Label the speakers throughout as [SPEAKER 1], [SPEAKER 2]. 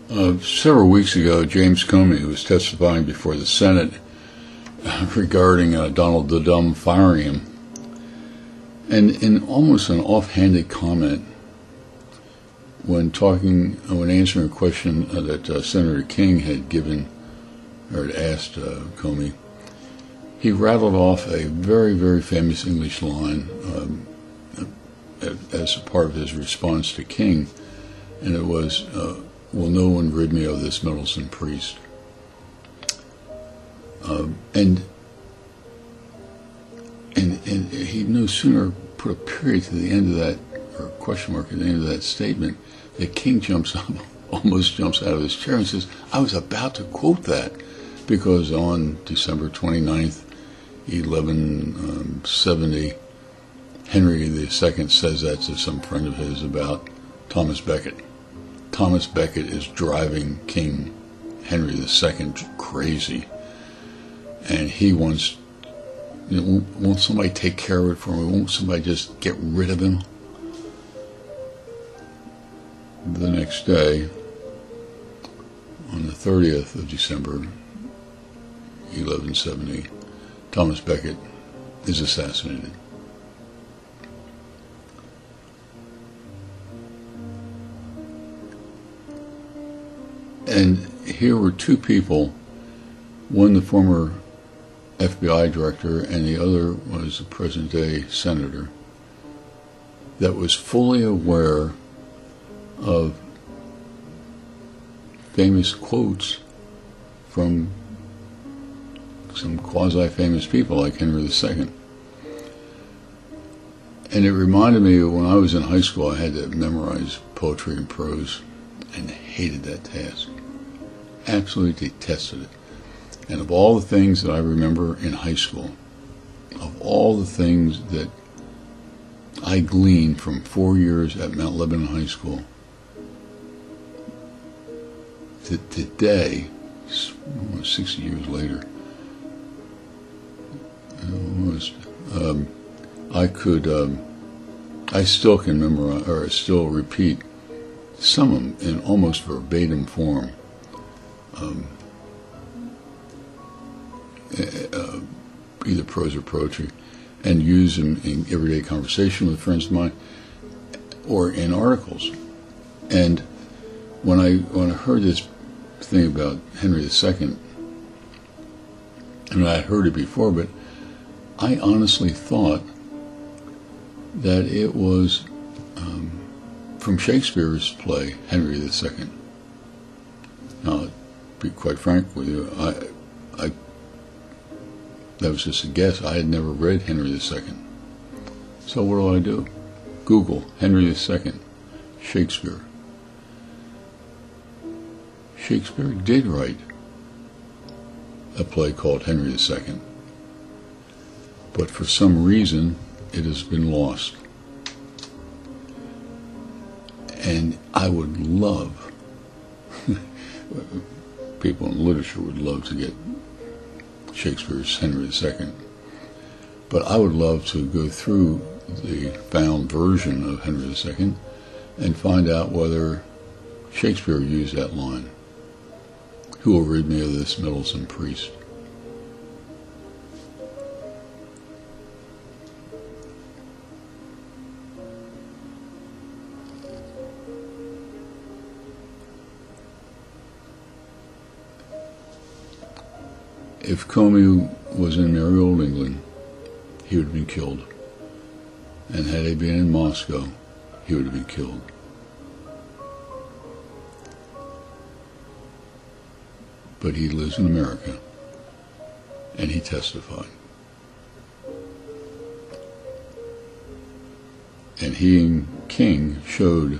[SPEAKER 1] Several weeks ago, James Comey, who was testifying before the Senate regarding Donald the Dumb firing him, and in almost an offhanded comment, when answering a question that Senator King had given or had asked Comey, he rattled off a very, very famous English line as a part of his response to King, and it was, "Will no one rid me of this meddlesome priest?" And he no sooner put a period to the end of that, or a question mark at the end of that statement, that King jumps up, almost jumps out of his chair and says, "I was about to quote that," because on December 29th, 1170, Henry II says that to some friend of his about Thomas Becket. Thomas Becket is driving King Henry II crazy, and he wants, won't somebody take care of it for me? Won't somebody just get rid of him? The next day, on the 30th of December, 1170, Thomas Becket is assassinated. And here were two people, one the former FBI director and the other was a present-day senator, that was fully aware of famous quotes from some quasi-famous people like Henry II. And it reminded me of when I was in high school, I had to memorize poetry and prose and hated that task. Absolutely detested it. And of all the things that I remember in high school, of all the things that I gleaned from 4 years at Mount Lebanon High School, today, almost 60 years later, I still can memorize, or still repeat some of them in almost verbatim form. Either prose or poetry, and use them in everyday conversation with friends of mine, or in articles. And when I heard this thing about Henry II, and I had heard it before, but I honestly thought that it was from Shakespeare's play, Henry II. Now, to be quite frank with you, that was just a guess. I had never read Henry II. So what do? Google Henry II, Shakespeare. Shakespeare did write a play called Henry II, but for some reason it has been lost. And I would love, people in literature would love to get Shakespeare's Henry II, but I would love to go through the found version of Henry II and find out whether Shakespeare used that line, "Who will rid me of this meddlesome priest?" If Comey was in merry old England, he would have been killed. And had he been in Moscow, he would have been killed. But he lives in America, and he testified. And he and King showed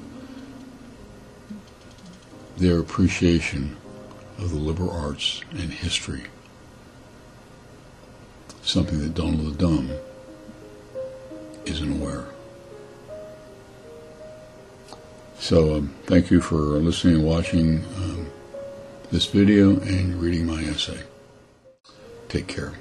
[SPEAKER 1] their appreciation of the liberal arts and history, something that Donald the Dumb isn't aware. So thank you for listening and watching this video and reading my essay. Take care.